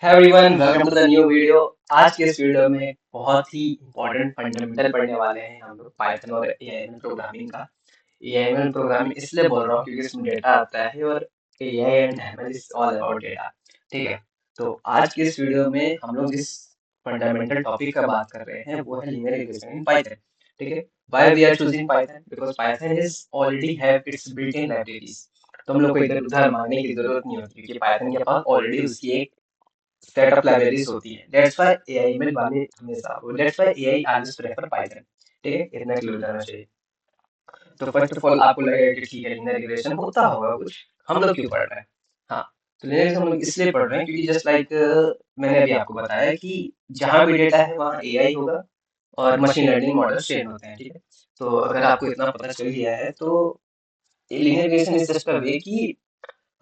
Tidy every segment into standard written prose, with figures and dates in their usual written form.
Hey everyone, welcome to the new video। आज के इस वीडियो में बहुत ही इम्पोर्टेंट फंडामेंटल पढ़ने वाले हैं हम लोग पाइथन और एआईएमएल प्रोग्रामिंग का। एआईएमएल प्रोग्रामिंग इसलिए बोल रहा हूँ क्योंकि इसमें डेटा आता है और AI and ML is all about data. ठीक है, तो आज के इस वीडियो में हम लोग जिस फंडामेंटल टॉपिक का बात कर रहे हैं वो है लीनियर रिग्रेशन इन पाइथन। ठीक है, why we are choosing python because python is already have its built in libraries. तो हम लोग को इधर उधर मांगने की जरूरत नहीं होती क्योंकि पाइथन के पास ऑलरेडी उसकी एक सेट ऑफ लाइब्रेरीज होती है। दैट्स व्हाई एआई में वाले हमेशा that's why AI always prefer Python. ठीक है, इतना क्लियर जाना चाहिए। तो फर्स्ट ऑफ ऑल आपको लगेगा कि ठीक है लीनियर रिग्रेशन होता होगा कुछ, हम लोग क्यों पढ़ रहे हैं। हाँ, तो लीनियर रिग्रेशन हम लोग इसलिए पढ़ रहे हैं क्योंकि जस्ट लाइक मैंने अभी आपको बताया कि जहाँ भी डेटा है वहाँ एआई होगा और मशीन लर्निंग मॉडल ट्रेन होते हैं। ठीक है, तो अगर आपको इतना पता चल गया है तो linear regression is just a way कि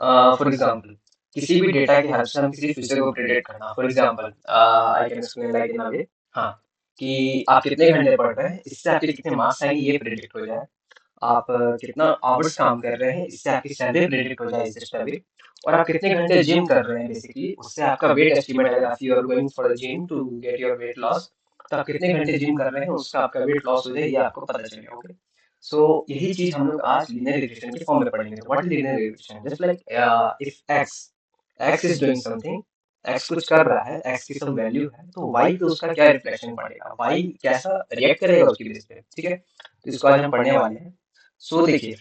फॉर एग्जांपल किसी भी डेटा की हेल्प से हम किसी फ्यूचर को प्रेडिक्ट करना। For example I can explain like in a way, हाँ, कि आप कितने घंटे पढ़ रहे हैं इससे आपके कितने मार्क्स आएंगे ये प्रेडिक्ट हो जाए। आप कितना आवर्स काम कर रहे हैं इससे आपकी सैलरी प्रेडिक्ट हो जाए इस पे। और आप कितने घंटे जिम कर रहे हैं बेसिकली उससे आपका वेट एस्टिमेट आएगा। If you are going for the gym to get your weight loss, तो आप कितने घंटे जिम कर रहे हैं उसका आपका वेट लॉस हो जाए ये आपको पता चलेगा। ओके, सो यही चीज हम लोग आज लीनियर रिग्रेशन के फॉर्म में पढ़ेंगे। तो what is linear regression? Just like if x x is doing something, x कुछ कर रहा है, एक्स की सम वैल्यू है, तो वाई पे उसका क्या रिफ्लेक्शन पड़ेगा, वाई कैसा रिएक्ट करेगा उसकी बेस पे। ठीक है, तो इसको आज हम पढ़ने वाले हैं। सो देखिए,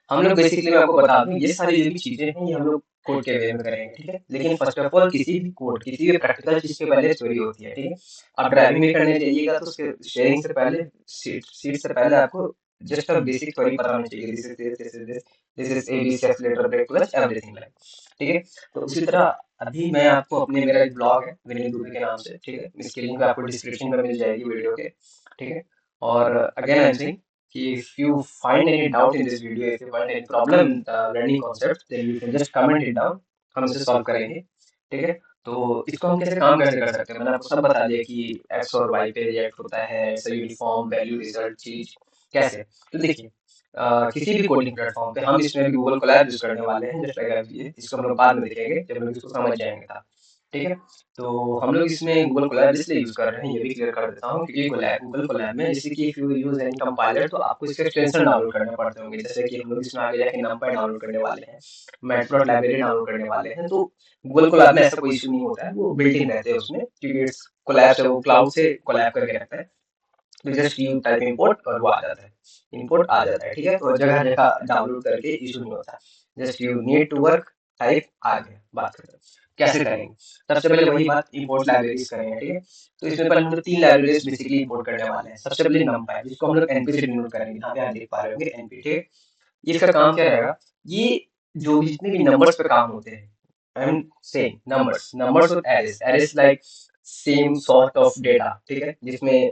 हम लोग बेसिकली मैं आपको बता दूं ये सारी जो भी चीजें हैं ये हम लोग कोड के वे में करेंगे। ठीक है, लेकिन फर्स्ट ऑफ ऑल किसी भी कोड किसी भी प्रैक्टिकल चीज के पहले स्टोरी होती है। ठीक है, आप ड्राइविंग भी करने जाइएगा तो उसके शेयरिंग से पहले सीट से पहले आपको जस्ट अ बेसिक स्टोरी पता होनी चाहिए। This is A B C accelerator brake clutch everything like. ठीक है, तो उसी तरह अभी मैं आपको अपने मेरा एक ब्लॉग है विनीत दुबे के नाम से। ठीक है, इसकी लिंक आपको डिस्क्रिप्शन में मिल जाएगी वीडियो के। ठीक है, और अगेन आई एम सेइंग कि if you find any doubt in this video, if you find any problem in the learning concept, then you can just comment it down, हम इसे सॉल्व करेंगे। ठीक है, तो इसको हम कैसे काम कैसे कर सकते हैं मैंने आपको सब बता दिया कि एक्स और वाई पे रिएक्ट होता है ऐसा यूनिफॉर्म वैल्यू रिजल्ट चीज कैसे। तो देखिए किसी भी कोडिंग प्लेटफॉर्म पे हम इसमें भी गूगल कोलैब यूज करने वाले हैं जस्ट लाइक ये, इसको हम लोग बाद में देखेंगे जब लोग इसको समझ जाएंगे था। ठीक है, तो हम लोग इसमें गूगल कोलैब इसलिए यूज कर रहे हैं ये भी क्लियर कर देता हूँ क्योंकि गूगल कोलैब में जैसे कि if you use any compiler तो आपको इसके एक्सटेंशन डाउनलोड करने पड़ते होंगे। जैसे कि हम लोग इसमें आगे जाके नंपाई डाउनलोड करने वाले हैं, मैटप्लॉट लाइब्रेरी डाउनलोड करने वाले हैं। तो गूगल कोलैब में ऐसा कोई इशू नहीं होता है, वो बिल्ट इन रहते हैं उसमें क्योंकि इट्स कोलैब से वो क्लाउड से कोलैब करके रखता है। तो जस्ट यू टाइप इंपोर्ट और वो आ जाता है, इंपोर्ट आ जाता है। ठीक है, तो जगह जगह डाउनलोड करके इशू नहीं होता। Just you need to work type आ गया। बात करते हैं कैसे करेंगे। सबसे पहले वही बात इंपोर्ट लाइब्रेरीज करेंगे। ठीक है, तो इसमें पहले हम लोग तीन लाइब्रेरीज बेसिकली इंपोर्ट करने वाले हैं। सबसे पहले नंपाई जिसको हम लोग एनपी से डिनोट करेंगे, यहाँ पे आप देख पा रहे होंगे एनपी। ठीक है, ये इसका काम क्या रहेगा, ये जो भी जितने भी नंबर्स पे काम होते हैं, I am saying numbers numbers और arrays arrays like same sort of data. ठीक है, जिसमें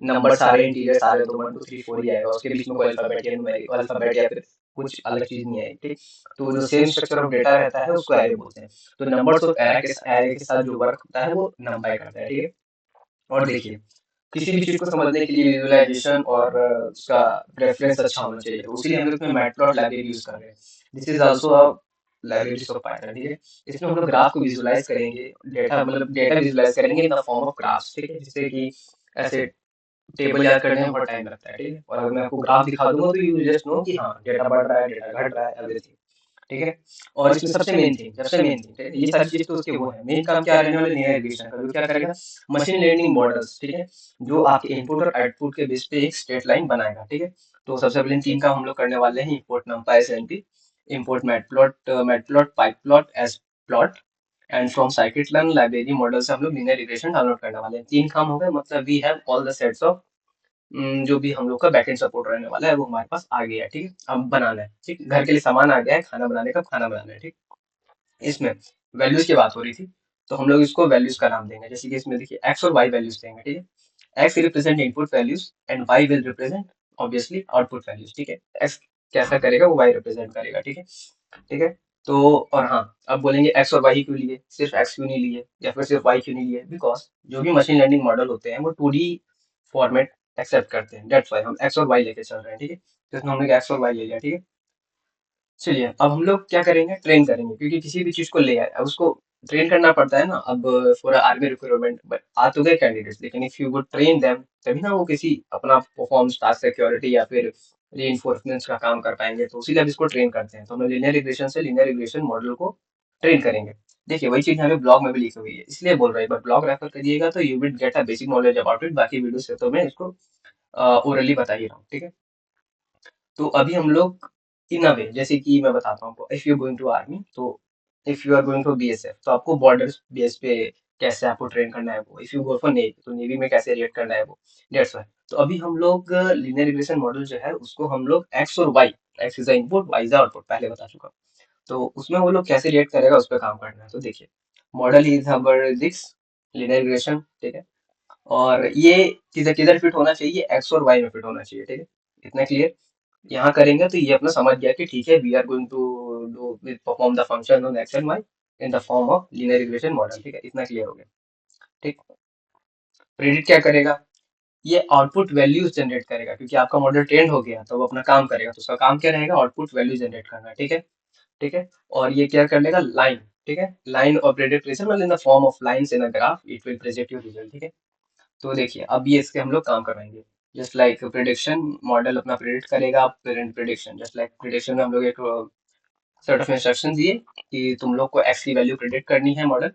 नंबर सारे इंटीजर सारे तो 1 2 3 4 ही आएगा, उसके बीच में कोई अल्फाबेट या न्यूमेरिक अल्फाबेट या फिर कुछ अलग चीज नहीं आएगी। ठीक, तो जो सेम स्ट्रक्चर ऑफ डेटा रहता है उसको एरे बोलते हैं। तो नंबर्स ऑफ एरे के साथ जो वर्क होता है वो नंपाई करता है। ठीक है, और देखिए किसी भी चीज को समझने के लिए विजुअलाइजेशन और उसका रेफरेंस अच्छा होना चाहिए, तो उसीलिए हम लोग इसमें मैटप्लॉट लाइब्रेरी यूज कर रहे हैं। This is also a library of Python. ठीक है, इसमें हम लोग ग्राफ को विजुअलाइज करेंगे, डेटा मतलब डेटा विजुअलाइज करेंगे इन द फॉर्म ऑफ ग्राफ्स। ठीक है, जिससे कि ऐसे टेबल याद करने में बहुत टाइम लगता है। ठीक है, और अगर मैं आपको ग्राफ दिखा दूंगा तो यू जस्ट नो कि हाँ डेटा बढ़ रहा है डेटा घट रहा है एवरीथिंग। ठीक है, और इसमें सबसे मेन थिंग ये सारी चीज तो उसके वो है, मेन काम क्या रहने वाले लीनियर रिग्रेशन का, जो क्या करेगा मशीन लर्निंग मॉडल्स। ठीक है, जो आपके इनपुट और आउटपुट के बेस पे एक स्ट्रेट लाइन बनाएगा। ठीक है, तो सबसे पहले तीन काम हम लोग करने वाले हैं, import numpy as np, import matplot pyplot as plot, and from scikit learn library model से हम लोग लीनियर रिग्रेशन डाउनलोड करने वाले हैं। तीन काम हो गए, मतलब we have all the sets of जो भी हम लोग का बैकएंड सपोर्ट रहने वाला है वो हमारे पास आ गया है। ठीक है, अब बनाना है। ठीक, घर के लिए सामान आ गया है, खाना बनाने का खाना बनाना है। ठीक, इसमें वैल्यूज की बात हो रही थी, तो हम लोग इसको वैल्यूज का नाम देंगे। जैसे कि इसमें देखिए एक्स और वाई वैल्यूज देंगे। ठीक है, X represent input values and Y will represent obviously output values. ठीक है, एक्स कैसा करेगा वो वाई रिप्रेजेंट करेगा। ठीक है, ठीक है, तो और हाँ, अब बोलेंगे एक्स और वाई क्यों लिए, सिर्फ एक्स क्यों नहीं लिए या फिर सिर्फ वाई क्यों नहीं लिए, बिकॉज जो भी मशीन लर्निंग मॉडल होते हैं वो 2D फॉर्मेट एक्सेप्ट करते हैं। दैट्स व्हाई हम एक्स और वाई लेके चल रहे हैं। ठीक है, तो इसमें हमने एक्स और वाई ले लिया। ठीक है, चलिए अब हम लोग क्या करेंगे, ट्रेन करेंगे, क्योंकि किसी भी चीज को ले आए अब उसको ट्रेन करना पड़ता है ना। अब फॉर आर्मी रिक्रूटमेंट आ तो गए कैंडिडेट्स, लेकिन if you would train them तभी ना वो किसी अपना परफॉर्म टास्क सिक्योरिटी या फिर रीइंफोर्समेंट का काम कर पाएंगे। तो इसीलिए अब इसको ट्रेन करते हैं। तो हम लोग लीनियर रिग्रेशन से लीनियर रिग्रेशन मॉडल को ट्रेन करेंगे। देखिए वही चीज हमें ब्लॉग में भी लिखी हुई है, इसलिए बोल रहा है, एक बार ब्लॉग रेफर करिएगा तो you will get a basic knowledge about it. बाकी वीडियो से तो मैं इसको ओरली बता ही रहा हूँ, ठीक है। तो अभी हम लोग इन अ वे, जैसे कि मैं बताता हूँ आपको, if you going to army, तो if you are going to BSF तो आपको बॉर्डर बेस पे कैसे आपको ट्रेन करना है वो। If you go for navy तो नेवी में कैसे रिएक्ट करना है वो, डेट्स वाई। तो अभी हम लोग लीनियर रिग्रेशन मॉडल जो है उसको हम लोग एक्स और Y, X is input, Y is output, पहले बता चुका हूँ। तो उसमें वो लोग कैसे रिएक्ट करेगा उस पर काम करना है। तो देखिए model is our this linear regression, ठीक है। और ये किधर किधर फिट होना चाहिए, एक्स और वाई में फिट होना चाहिए, ठीक है। इतना क्लियर। यहाँ करेंगे तो ये अपना समझ गया कि ठीक है, we are going to do perform the function on X and Y in the form of linear regression model, ठीक है। इतना क्लियर हो गया, ठीक। प्रेडिक्ट क्या करेगा, ये आउटपुट वैल्यूज जनरेट करेगा, क्योंकि आपका मॉडल ट्रेंड हो गया तो वो अपना काम करेगा। तो उसका काम क्या रहेगा, आउटपुट वैल्यू जनरेट करना, ठीक है। ठीक है। और ये क्या कर लेगा, लाइन, ठीक है। लाइन और प्रेडिक्ट मतलब इन the form of lines in a graph it will present your result, ठीक है। तो देखिए अब ये इसके हम लोग काम करवाएंगे। जस्ट लाइक प्रिडिक्शन मॉडल अपना प्रिडिक्ट करेगा, present prediction, just like prediction में हम लोग एक सेट ऑफ इंस्ट्रक्शन दिए कि तुम लोग को एक्स की वैल्यू प्रिडिक्ट करनी है मॉडल,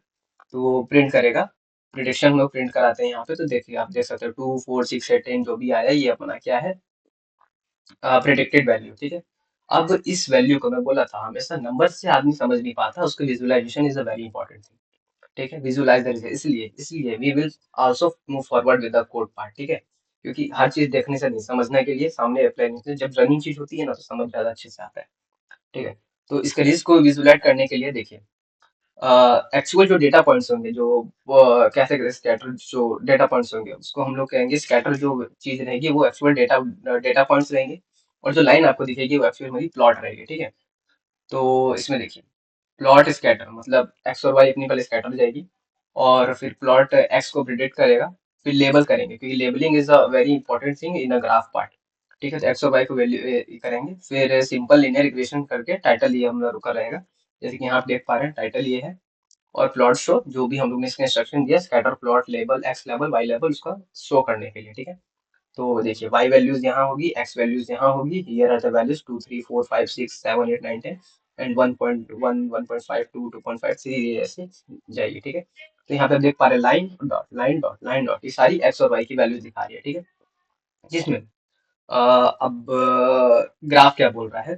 तो वो प्रिंट करेगा। प्रिडिक्शन हम लोग प्रिंट कराते हैं यहाँ पे। तो देखिए आप देख सकते हो 2 4 6 8 10 जो भी आया ये अपना क्या है, प्रिडिक्टेड वैल्यू, ठीक है। अब इस वैल्यू को मैं बोला था हमेशा नंबर से आदमी समझ नहीं पाता, उसका visualization is a very important thing, ठीक है। विजुअलाइज द रिजल्ट, इसलिए इसलिए we will also move forward with the code part, ठीक है। क्योंकि हर चीज देखने से नहीं, समझने के लिए सामने अप्लाई नहीं से, जब रनिंग चीज होती है ना तो समझ ज्यादा अच्छे से आता है, ठीक है। तो इसके रिस्क को विजुलाइज करने के लिए देखिए एक्चुअल जो डेटा पॉइंट्स होंगे, जो क्या कहते हैं स्कैटर जो डेटा पॉइंट्स होंगे उसको हम लोग कहेंगे स्कैटर। जो चीज रहेगी वो एक्चुअल डेटा डेटा पॉइंट्स रहेंगे, और जो लाइन आपको दिखेगी वो एक्चुअल मेरी प्लॉट रहेगी, ठीक है। तो इसमें देखिए प्लॉट स्कैटर मतलब एक्स और वाई अपनी पहले स्कैटर जाएगी, और फिर प्लॉट एक्स को प्रिडिक्ट करेगा, फिर लेबल करेंगे, क्योंकि labelling is a very important thing in a graph part, ठीक है। तो एक्स और वाई को वैल्यू करेंगे, फिर सिंपल लिनियर इक्वेशन करके टाइटल ये हम लोग रुका रहेगा, जैसे कि यहाँ आप देख पा रहे हैं टाइटल ये है। और प्लॉट शो जो भी हम लोग ने इसका इंस्ट्रक्शन दिया, scatter plot label X label Y label उसका शो करने के लिए, ठीक है। तो देखिए y वैल्यूज यहाँ होगी, x वैल्यूज यहाँ होगी, here are the values 2 3 4 5 6 7 8 9 10 and 1.1 1.5 2 2.5 3 ऐसे जाएगी, ठीक है। तो यहाँ पे आप देख पा रहे हैं line dot line dot line dot, ये सारी x और y की वैल्यूज दिखा रही है, ठीक है। जिसमें अब ग्राफ क्या बोल रहा है,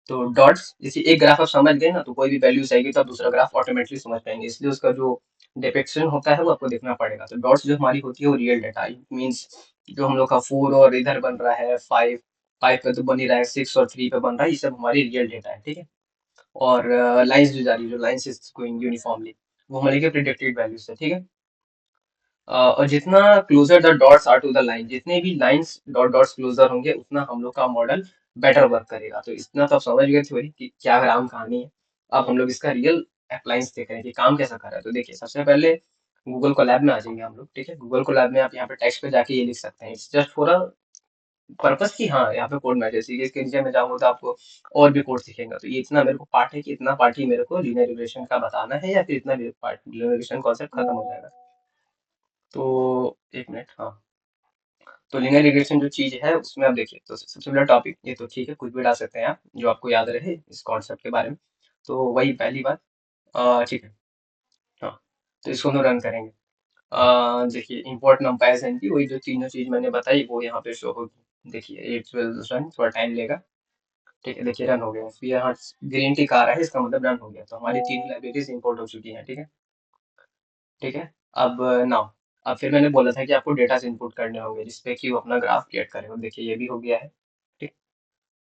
तो डॉट्स, जैसे एक ग्राफ आप समझ गए ना तो कोई भी वैल्यूज आएगी तो आप दूसरा ग्राफ ऑटोमेटिकली समझ पाएंगे, इसलिए उसका जो डिपिक्शन होता है वो आपको देखना पड़ेगा। तो डॉट्स जो हमारी होती है वो रियल डाटा, इट मीन्स जो हम लोग का 4 और इधर बन रहा है 5, 5 पे तो बन ही रहा है, 6 और 3 पे बन रहा है, ये सब हमारी रियल डेटा है, ठीक है। और लाइंस जो जा रही है, जो लाइंस इज गोइंग यूनिफॉर्मली, वो हमारी के प्रिडिक्टेड वैल्यूज है, ठीक है। और जितना closer the dots are to the line, जितने भी लाइंस डॉट डॉट्स क्लोजर होंगे उतना हम लोग का मॉडल बेटर वर्क करेगा। तो इतना तो आप समझ गए थ्योरी कि क्या राम कहानी है। अब हम लोग इसका रियल अप्लायंस देख रहे हैं कि काम कैसा कर रहा है। तो देखिए सबसे पहले गूगल कोलैब में आ जाएंगे हम लोग, ठीक है। गूगल कोलैब में आप यहाँ पे टेक्स्ट पे जाके ये लिख सकते हैं, it's just for a purpose कि हाँ यहाँ पे कोड मैचेस, इसके नीचे में जाऊंगा तो आपको और भी कोड सीखेंगे। तो ये इतना मेरे को पार्ट है कि इतना पार्ट ही मेरे को लीनियर रिग्रेशन का बताना है, या फिर इतना पार्ट लीनियर रिग्रेशन कॉन्सेप्ट खत्म हो जाएगा। तो एक मिनट, हाँ। तो लीनियर रिग्रेशन जो चीज है उसमें आप देखिए, तो सबसे बड़ा टॉपिक ये तो ठीक है, कुछ भी डाल सकते हैं आप जो आपको याद रहे इस कॉन्सेप्ट के बारे में। तो वही पहली बात, ठीक है। हाँ, तो इसको हम रन करेंगे। देखिए इंपोर्ट नंपाइज एन की वही जो तीनों चीज मैंने बताई वो यहाँ पे शो होगी। देखिए इट विल रन, थोड़ा टाइम लेगा, ठीक है। देखिए रन हो गया, फिर यहाँ ग्रीन टिक आ रहा है, इसका मतलब रन हो गया। तो हमारी तीन लाइब्रेरीज इंपोर्ट हो चुकी हैं, ठीक है। ठीक है। अब नाउ, अब फिर मैंने बोला था कि आपको डेटा से इनपुट करने होंगे जिसपे कि वो अपना ग्राफ क्रिएट करेगा। देखिए ये भी हो गया है, ठीक।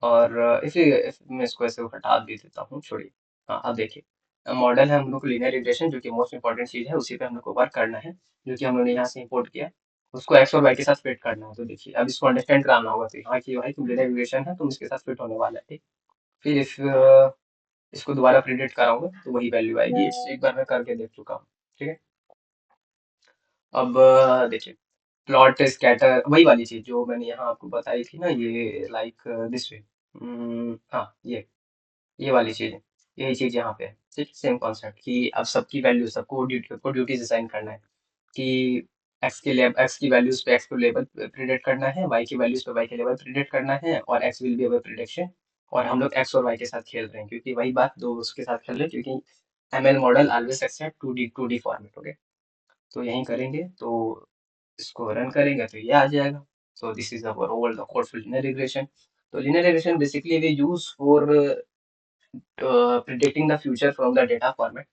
और इसे मैं इसको ऐसे हटा भी देता हूँ, छोड़िए। हाँ अब देखिए मॉडल है हम लोग को लीनियर रिग्रेशन, जो कि मोस्ट इंपॉर्टेंट चीज है, उसी पे हम लोग को वर्क करना है। जो कि हम लोगों ने यहाँ से इंपोर्ट किया, उसको एक्स और वाई के साथ फिट करना है। तो देखिए अब इसको अंडरस्टैंड कराना होगा, तो यहाँ की भाई तुम लीनियर रिग्रेशन है, तुम इसके साथ फिट होने वाला है, ठीक। फिर इस इसको दोबारा प्रिडिक्ट कराऊंगा तो वही वैल्यू आएगी, एक बार मैं करके देख चुका हूँ, ठीक है। अब देखिए प्लॉट स्कैटर वही वाली चीज जो मैंने यहाँ आपको बताई थी ना, ये लाइक दिस वे, हाँ ये वाली चीज है, यही चीज यहाँ पे है। ठीक, सेम कॉन्सेप्ट कि अब सबकी वैल्यू सबको ड्यूटीज असाइन करना है कि एक्स की वैल्यूज पे एक्स को लेबल प्रिडिक्ट करना है, वाई की वैल्यूज पे वाई के लेवल प्रिडिक्ट करना है, और x will be our prediction. और हम लोग एक्स और वाई के साथ खेल रहे हैं, क्योंकि वही बात, दो उसके साथ खेल रहे हैं, क्योंकि ML model always accept two D format. Okay, तो यही करेंगे, तो इसको रन करेंगे तो ये आ जाएगा। So this is our overall the code for linear regression. तो linear regression basically we use for predicting the future from the data format.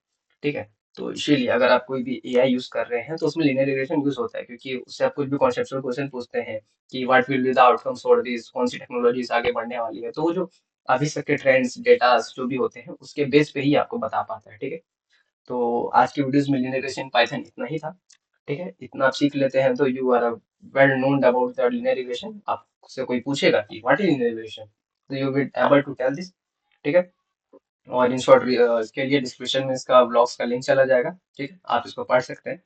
ठीक है, तो इसीलिए अगर आप कोई भी एआई यूज कर रहे हैं तो उसमें लिनियर रिग्रेशन यूज होता है, क्योंकि उससे आप कुछ भी कॉन्सेप्चुअल क्वेश्चन पूछते हैं कि what will be the outcomes for this, कौन सी टेक्नोलॉजीज आगे बढ़ने वाली है, तो वो जो अभी तक के ट्रेंड्स डेटा जो भी होते हैं उसके बेस पे ही आपको बता पाता है। ठीक है, तो आज की वीडियोस में लिनियर रिग्रेशन पाइथन इतना ही था। ठीक है, इतना आप सीख लेते हैं तो you are well known about the linear regression. आपसे कोई पूछेगा कि व्हाट इज लिनियर रिग्रेशन, तो you will able to tell this. ठीक है, और इन शॉर्ट इसके लिए डिस्क्रिप्शन में इसका ब्लॉग्स का लिंक चला जाएगा। ठीक है, आप इसको पढ़ सकते हैं।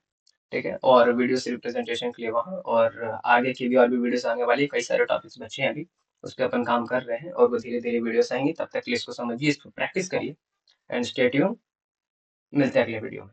ठीक है, और वीडियो से रिप्रेजेंटेशन के लिए वहाँ, और आगे की भी और भी वीडियोस आने वाली है, कई सारे टॉपिक्स बचे हैं अभी, उस पर अपन काम कर रहे हैं, और वो धीरे धीरे वीडियोस आएंगी। तब तक के लिए इसको समझिए, इसको प्रैक्टिस करिए, एंड स्टे ट्यून। मिलते हैं अगले वीडियो में।